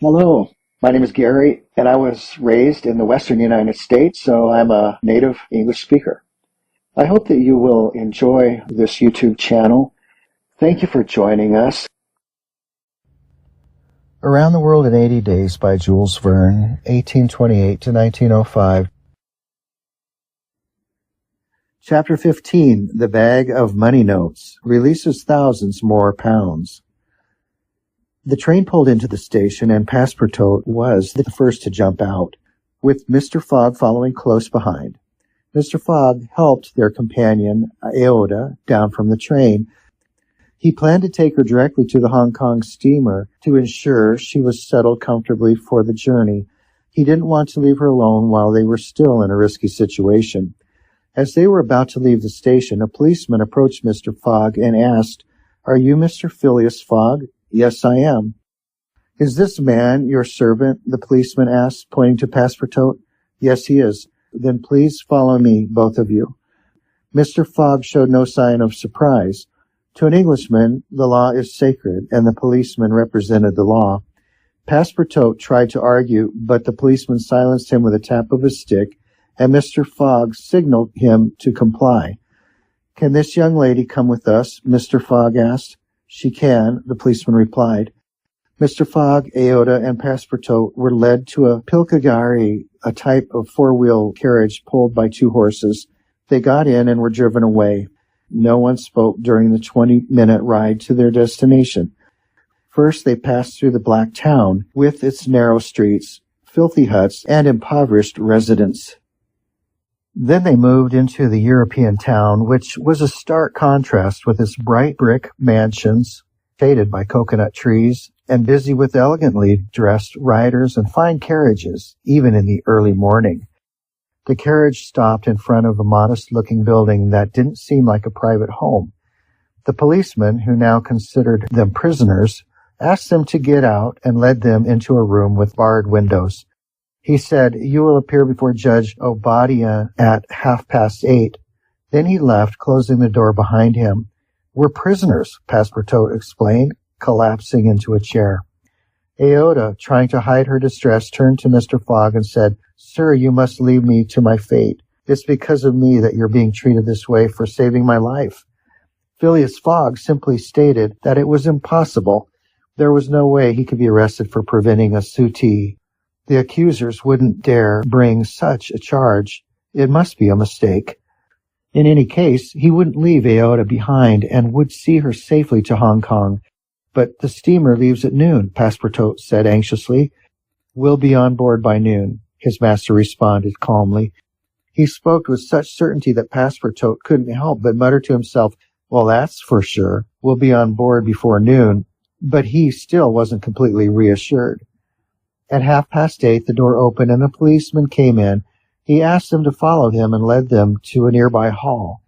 Hello, my name is Gary, and I was raised in the western United States, so I'm a native English speaker. I hope that you will enjoy this YouTube channel. Thank you for joining us. Around the World in 80 Days by Jules Verne, 1828 to 1905. Chapter 15, The Bag of Money Notes, releases thousands more pounds. The train pulled into the station, and Passepartout was the first to jump out, with Mr. Fogg following close behind. Mr. Fogg helped their companion, Aouda, down from the train. He planned to take her directly to the Hong Kong steamer to ensure she was settled comfortably for the journey. He didn't want to leave her alone while they were still in a risky situation. As they were about to leave the station, a policeman approached Mr. Fogg and asked, "Are you Mr. Phileas Fogg?" "Yes, I am." "Is this man your servant?" the policeman asked, pointing to Passepartout. "Yes, he is." "Then please follow me, both of you." Mr. Fogg showed no sign of surprise. To an Englishman, the law is sacred, and the policeman represented the law. Passepartout tried to argue, but the policeman silenced him with a tap of his stick, and Mr. Fogg signaled him to comply. "Can this young lady come with us?" Mr. Fogg asked. "She can," the policeman replied. Mr. Fogg, Aouda, and Passepartout were led to a pilkagari, a type of four-wheel carriage pulled by two horses. They got in and were driven away. No one spoke during the 20-minute ride to their destination. First, they passed through the Black Town, with its narrow streets, filthy huts, and impoverished residents. Then they moved into the European town, which was a stark contrast with its bright brick mansions, shaded by coconut trees, and busy with elegantly dressed riders and fine carriages, even in the early morning. The carriage stopped in front of a modest-looking building that didn't seem like a private home. The policeman, who now considered them prisoners, asked them to get out and led them into a room with barred windows. He said, "You will appear before Judge Obadiah at 8:30. Then he left, closing the door behind him. "We're prisoners," Passepartout explained, collapsing into a chair. Aouda, trying to hide her distress, turned to Mr. Fogg and said, "Sir, you must leave me to my fate. It's because of me that you're being treated this way for saving my life." Phileas Fogg simply stated that it was impossible. There was no way he could be arrested for preventing a suttee. The accusers wouldn't dare bring such a charge. It must be a mistake. In any case, he wouldn't leave Aouda behind and would see her safely to Hong Kong. "But the steamer leaves at noon," Passepartout said anxiously. "We'll be on board by noon," his master responded calmly. He spoke with such certainty that Passepartout couldn't help but mutter to himself, "Well, that's for sure. We'll be on board before noon." But he still wasn't completely reassured. At 8:30, the door opened and a policeman came in. He asked them to follow him and led them to a nearby hall.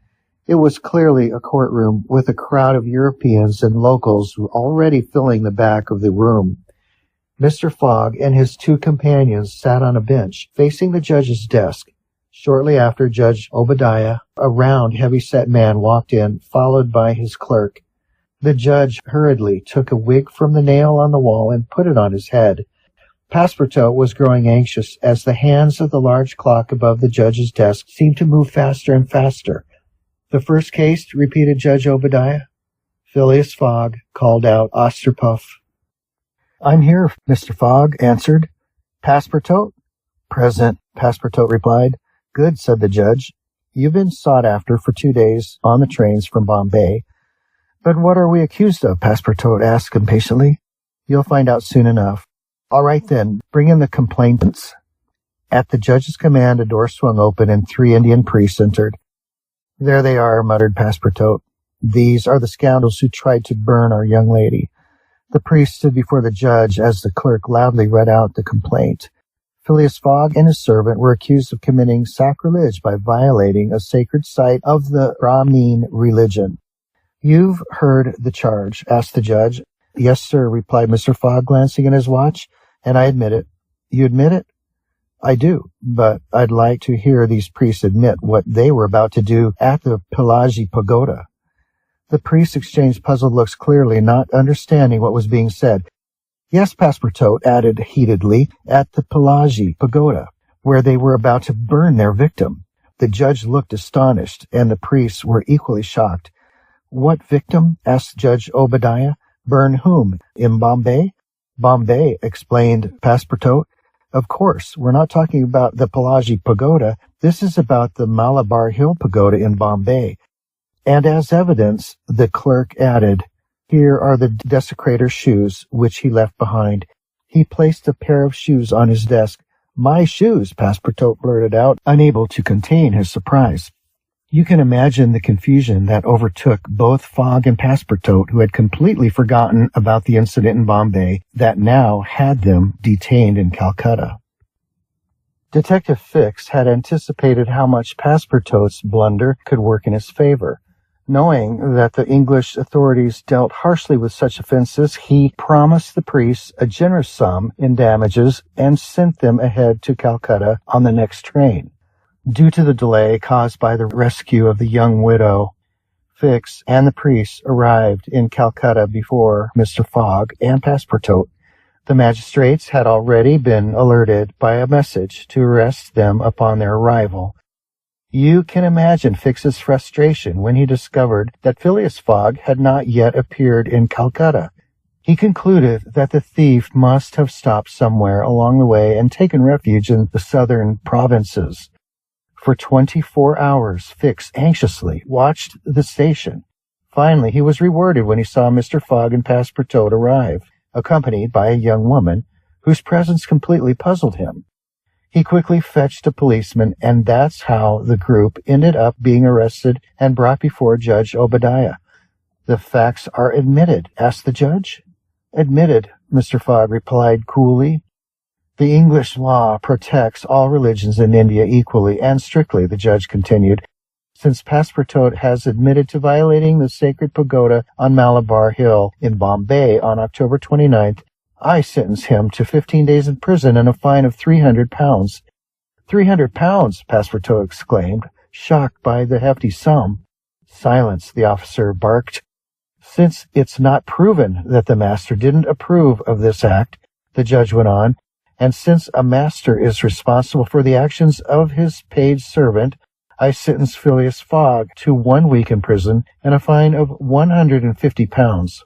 It was clearly a courtroom with a crowd of Europeans and locals already filling the back of the room. Mr. Fogg and his two companions sat on a bench facing the judge's desk. Shortly after, Judge Obadiah, a round, heavy-set man, walked in, followed by his clerk. The judge hurriedly took a wig from the nail on the wall and put it on his head. Passepartout was growing anxious as the hands of the large clock above the judge's desk seemed to move faster and faster. "The first case," repeated Judge Obadiah. Phileas Fogg called out Osterpuff. "I'm here," Mr. Fogg answered. "Passepartout?" "Present," Passepartout replied. "Good," said the judge. "You've been sought after for 2 days on the trains from Bombay." "But what are we accused of?" Passepartout asked impatiently. "You'll find out soon enough." "All right, then. Bring in the complainants." At the judge's command, a door swung open and 3 Indian priests entered. "There they are," muttered Passepartout. "These are the scoundrels who tried to burn our young lady." The priest stood before the judge as the clerk loudly read out the complaint. Phileas Fogg and his servant were accused of committing sacrilege by violating a sacred site of the Brahmin religion. "You've heard the charge?" asked the judge. "Yes, sir," replied Mr. Fogg, glancing at his watch, "and I admit it." "You admit it?" "I do, but I'd like to hear these priests admit what they were about to do at the Pelagi Pagoda." The priests exchanged puzzled looks, clearly not understanding what was being said. Yes, Passepartout added heatedly, at the Pelagi Pagoda, where they were about to burn their victim. The judge looked astonished, and the priests were equally shocked. What victim? Asked Judge Obadiah. Burn whom? In Bombay? Bombay, explained Passepartout. Of course, we're not talking about the Pelagi Pagoda. This is about the Malabar Hill Pagoda in Bombay. And as evidence, the clerk added, here are the desecrator's shoes, which he left behind. He placed a pair of shoes on his desk. My shoes, Passepartout blurted out, unable to contain his surprise. You can imagine the confusion that overtook both Fogg and Passepartout, who had completely forgotten about the incident in Bombay that now had them detained in Calcutta. Detective Fix had anticipated how much Passepartout's blunder could work in his favor. Knowing that the English authorities dealt harshly with such offenses, he promised the priests a generous sum in damages and sent them ahead to Calcutta on the next train. Due to the delay caused by the rescue of the young widow, Fix and the priests arrived in Calcutta before Mr. Fogg and Passepartout. The magistrates had already been alerted by a message to arrest them upon their arrival. You can imagine Fix's frustration when he discovered that Phileas Fogg had not yet appeared in Calcutta. He concluded that the thief must have stopped somewhere along the way and taken refuge in the southern provinces. For 24 hours, Fix anxiously watched the station. Finally, he was rewarded when he saw Mr. Fogg and Passepartout arrive, accompanied by a young woman, whose presence completely puzzled him. He quickly fetched a policeman, and that's how the group ended up being arrested and brought before Judge Obadiah. The facts are admitted, asked the judge. Admitted, Mr. Fogg replied coolly. The English law protects all religions in India equally and strictly, the judge continued. Since Passepartout has admitted to violating the sacred pagoda on Malabar Hill in Bombay on October 29th, I sentence him to 15 days in prison and a fine of 300 pounds. 300 pounds, Passepartout exclaimed, shocked by the hefty sum. Silence, the officer barked. Since it's not proven that the master didn't approve of this act, the judge went on, and since a master is responsible for the actions of his paid servant, I sentence Phileas Fogg to 1 week in prison and a fine of 150 pounds.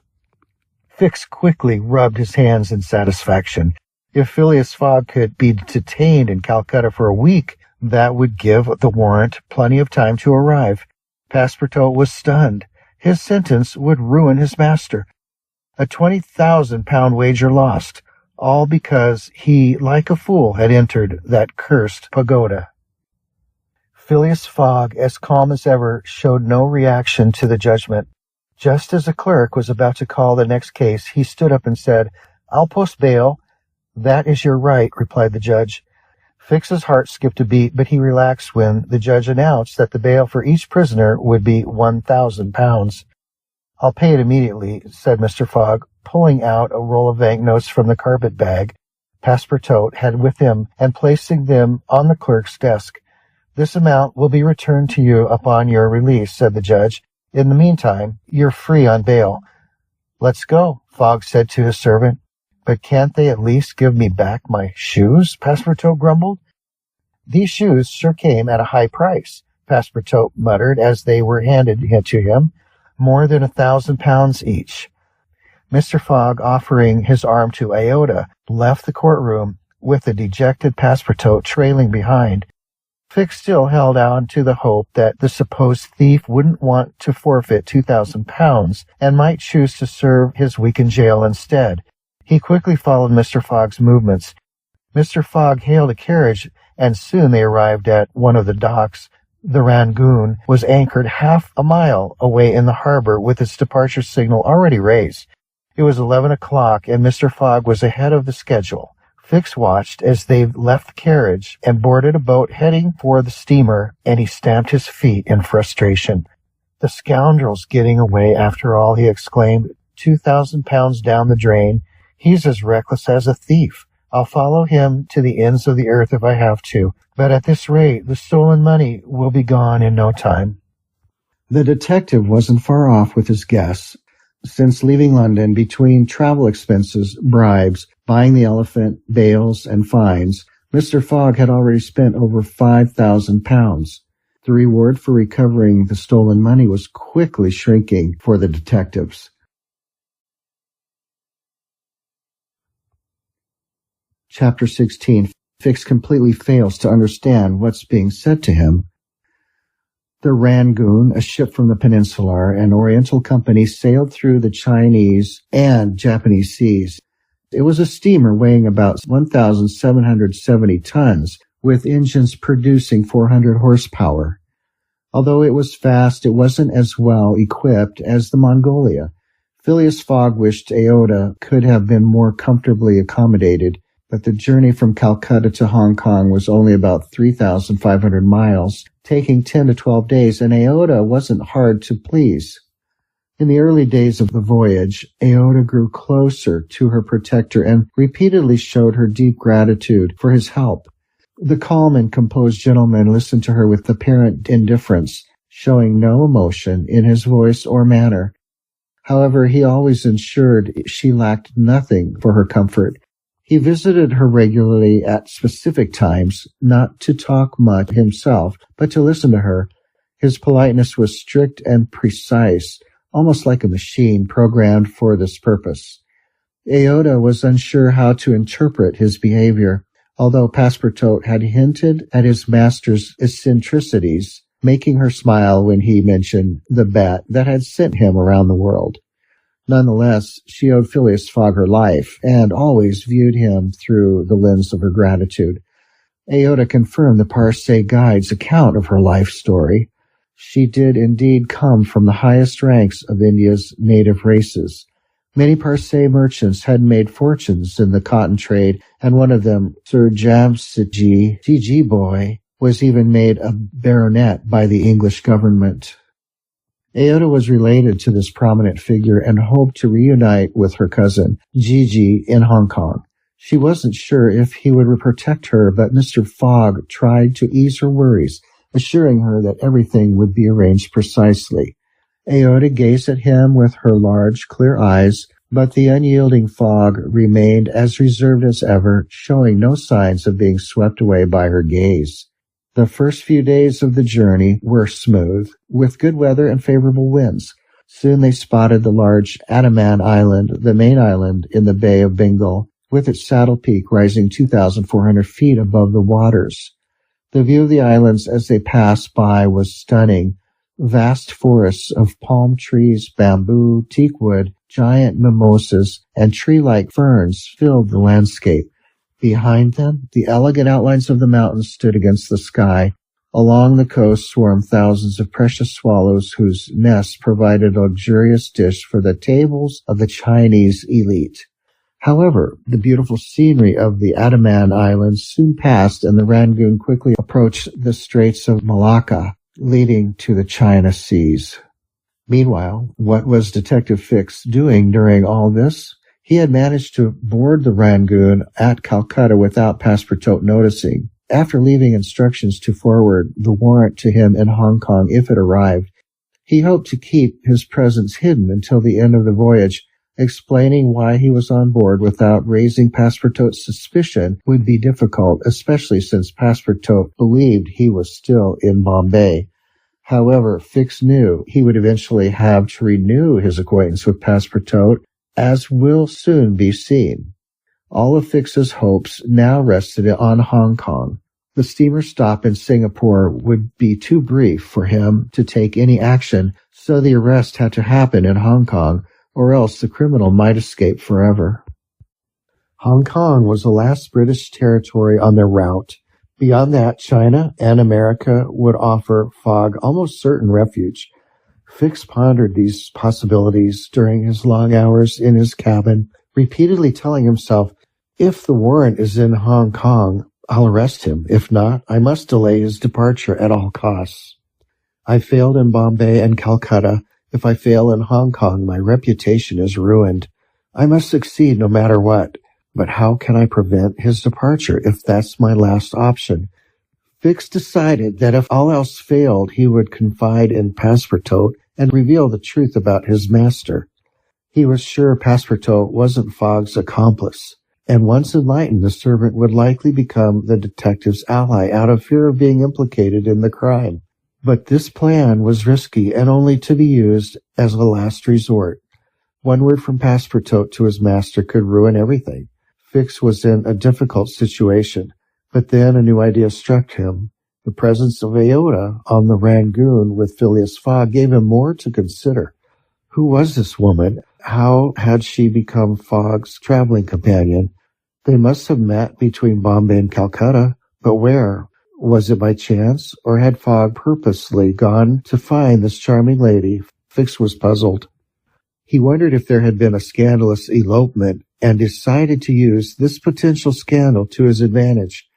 Fix quickly rubbed his hands in satisfaction. If Phileas Fogg could be detained in Calcutta for a week, that would give the warrant plenty of time to arrive. Passepartout was stunned. His sentence would ruin his master. A 20,000-pound wager lost, all because he, like a fool, had entered that cursed pagoda. Phileas Fogg, as calm as ever, showed no reaction to the judgment. Just as the clerk was about to call the next case, he stood up and said, I'll post bail. That is your right, replied the judge. Fix's heart skipped a beat, but he relaxed when the judge announced that the bail for each prisoner would be 1,000 pounds. I'll pay it immediately, said Mr. Fogg, pulling out a roll of banknotes from the carpet bag Passepartout had with him and placing them on the clerk's desk. This amount will be returned to you upon your release, said the judge. In the meantime, you're free on bail. Let's go, Fogg said to his servant. But can't they at least give me back my shoes? Passepartout grumbled. These shoes sure came at a high price, Passepartout muttered as they were handed to him. More than 1,000 pounds each. Mr. Fogg, offering his arm to Iota, left the courtroom with the dejected Passepartout trailing behind. Fix still held on to the hope that the supposed thief wouldn't want to forfeit 2,000 pounds and might choose to serve his week in jail instead. He quickly followed Mr. Fogg's movements. Mr. Fogg hailed a carriage, and soon they arrived at one of the docks. The Rangoon was anchored half a mile away in the harbor with its departure signal already raised. It was 11 o'clock, and Mr. Fogg was ahead of the schedule. Fix watched as they left the carriage and boarded a boat heading for the steamer, and he stamped his feet in frustration. The scoundrel's getting away after all, he exclaimed. 2,000 pounds down the drain. He's as reckless as a thief. I'll follow him to the ends of the earth if I have to, but at this rate, the stolen money will be gone in no time. The detective wasn't far off with his guess. Since leaving London, between travel expenses, bribes, buying the elephant, bails, and fines, Mr. Fogg had already spent over £5,000. The reward for recovering the stolen money was quickly shrinking for the detectives. Chapter 16. Fix completely fails to understand what's being said to him. The Rangoon, a ship from the Peninsular and Oriental Company, sailed through the Chinese and Japanese seas. It was a steamer weighing about 1,770 tons, with engines producing 400 horsepower. Although it was fast, it wasn't as well equipped as the Mongolia. Phileas Fogg wished Aota could have been more comfortably accommodated, but the journey from Calcutta to Hong Kong was only about 3,500 miles, taking 10 to 12 days, and Aota wasn't hard to please. In the early days of the voyage, Aota grew closer to her protector and repeatedly showed her deep gratitude for his help. The calm and composed gentleman listened to her with apparent indifference, showing no emotion in his voice or manner. However, he always ensured she lacked nothing for her comfort. He visited her regularly at specific times, not to talk much himself, but to listen to her. His politeness was strict and precise, almost like a machine programmed for this purpose. Aota was unsure how to interpret his behavior, although Passepartout had hinted at his master's eccentricities, making her smile when he mentioned the bet that had sent him around the world. Nonetheless, she owed Phileas Fogg her life, and always viewed him through the lens of her gratitude. Aota confirmed the Parsee Guide's account of her life story. She did indeed come from the highest ranks of India's native races. Many Parsee merchants had made fortunes in the cotton trade, and one of them, Sir Jamsetjee Jejeebhoy, was even made a baronet by the English government. Aota was related to this prominent figure and hoped to reunite with her cousin, Gigi, in Hong Kong. She wasn't sure if he would protect her, but Mr. Fogg tried to ease her worries, assuring her that everything would be arranged precisely. Aota gazed at him with her large, clear eyes, but the unyielding Fogg remained as reserved as ever, showing no signs of being swept away by her gaze. The first few days of the journey were smooth, with good weather and favorable winds. Soon they spotted the large Andaman Island, the main island in the Bay of Bengal, with its saddle peak rising 2,400 feet above the waters. The view of the islands as they passed by was stunning. Vast forests of palm trees, bamboo, teakwood, giant mimosas, and tree-like ferns filled the landscape. Behind them, the elegant outlines of the mountains stood against the sky. Along the coast swarmed thousands of precious swallows whose nests provided a luxurious dish for the tables of the Chinese elite. However, the beautiful scenery of the Andaman Islands soon passed, and the Rangoon quickly approached the Straits of Malacca, leading to the China Seas. Meanwhile, what was Detective Fix doing during all this? He had managed to board the Rangoon at Calcutta without Passepartout noticing. After leaving instructions to forward the warrant to him in Hong Kong if it arrived, he hoped to keep his presence hidden until the end of the voyage. Explaining why he was on board without raising Passepartout's suspicion would be difficult, especially since Passepartout believed he was still in Bombay. However, Fix knew he would eventually have to renew his acquaintance with Passepartout, as will soon be seen. All of Fix's hopes now rested on Hong Kong. The steamer stop in Singapore would be too brief for him to take any action, so the arrest had to happen in Hong Kong, or else the criminal might escape forever. Hong Kong was the last British territory on their route. Beyond that, China and America would offer Fogg almost certain refuge. Fix pondered these possibilities during his long hours in his cabin, repeatedly telling himself, if the warrant is in Hong Kong, I'll arrest him. If not, I must delay his departure at all costs. I failed in Bombay and Calcutta. If I fail in Hong Kong, my reputation is ruined. I must succeed no matter what. But how can I prevent his departure if that's my last option? Fix decided that if all else failed, he would confide in Passepartout and reveal the truth about his master. He was sure Passepartout wasn't Fogg's accomplice, and once enlightened, the servant would likely become the detective's ally out of fear of being implicated in the crime. But this plan was risky and only to be used as a last resort. One word from Passepartout to his master could ruin everything. Fix was in a difficult situation, but then a new idea struck him. The presence of Aouda on the Rangoon with Phileas Fogg gave him more to consider. Who was this woman? How had she become Fogg's traveling companion? They must have met between Bombay and Calcutta, but where? Was it by chance, or had Fogg purposely gone to find this charming lady? Fix was puzzled. He wondered if there had been a scandalous elopement, and decided to use this potential scandal to his advantage.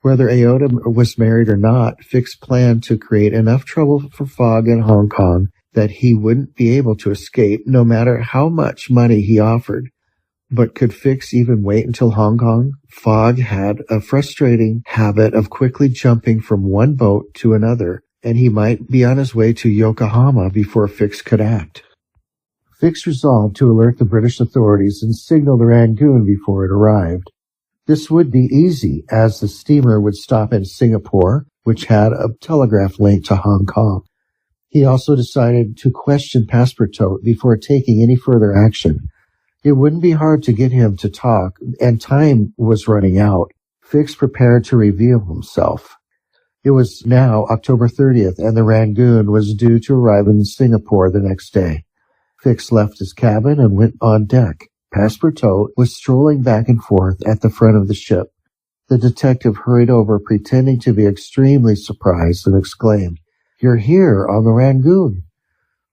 Whether Aouda was married or not, Fix planned to create enough trouble for Fogg in Hong Kong that he wouldn't be able to escape no matter how much money he offered. But could Fix even wait until Hong Kong? Fogg had a frustrating habit of quickly jumping from one boat to another, and he might be on his way to Yokohama before Fix could act. Fix resolved to alert the British authorities and signal the Rangoon before it arrived. This would be easy, as the steamer would stop in Singapore, which had a telegraph link to Hong Kong. He also decided to question Passepartout before taking any further action. It wouldn't be hard to get him to talk, and time was running out. Fix prepared to reveal himself. It was now October 30th, and the Rangoon was due to arrive in Singapore the next day. Fix left his cabin and went on deck. Passepartout was strolling back and forth at the front of the ship. The detective hurried over, pretending to be extremely surprised, and exclaimed, "You're here on the Rangoon."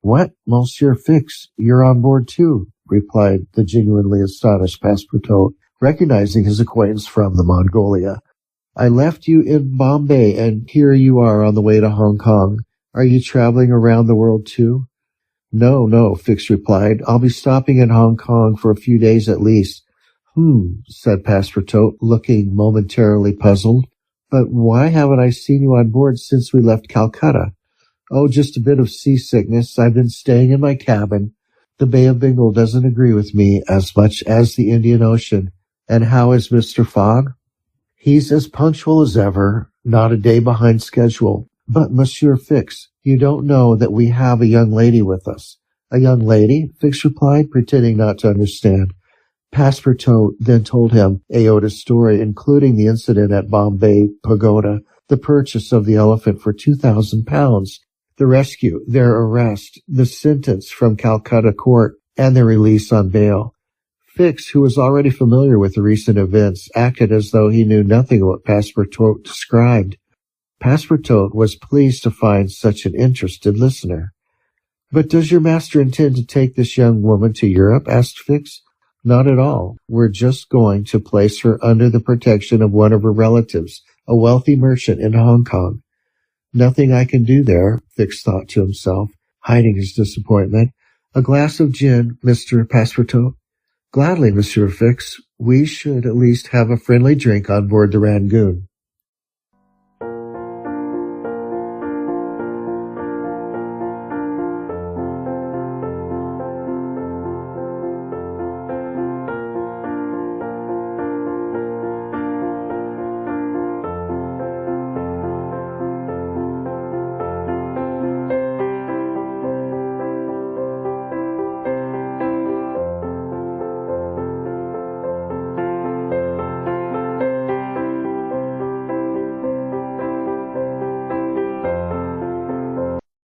"What, Monsieur Fix, you're on board too," replied the genuinely astonished Passepartout, recognizing his acquaintance from the Mongolia. "I left you in Bombay, and here you are on the way to Hong Kong. Are you traveling around the world too?" No, Fix replied. "I'll be stopping in Hong Kong for a few days at least." Said Passepartout, looking momentarily puzzled. "But why haven't I seen you on board since we left Calcutta?" "Oh, just a bit of seasickness. I've been staying in my cabin. The Bay of Bengal doesn't agree with me as much as the Indian Ocean." "And how is Mr. Fogg?" "He's as punctual as ever, not a day behind schedule." "But, Monsieur Fix, you don't know that we have a young lady with us." "A young lady?" Fix replied, pretending not to understand. Passepartout then told him Aouda's story, including the incident at Bombay Pagoda, the purchase of the elephant for £2,000, the rescue, their arrest, the sentence from Calcutta court, and their release on bail. Fix, who was already familiar with the recent events, acted as though he knew nothing of what Passepartout described. Passepartout was pleased to find such an interested listener. "But does your master intend to take this young woman to Europe?" asked Fix. "Not at all. We're just going to place her under the protection of one of her relatives, a wealthy merchant in Hong Kong." "Nothing I can do there," Fix thought to himself, hiding his disappointment. "A glass of gin, Mr. Passepartout?" "Gladly, Monsieur Fix. We should at least have a friendly drink on board the Rangoon."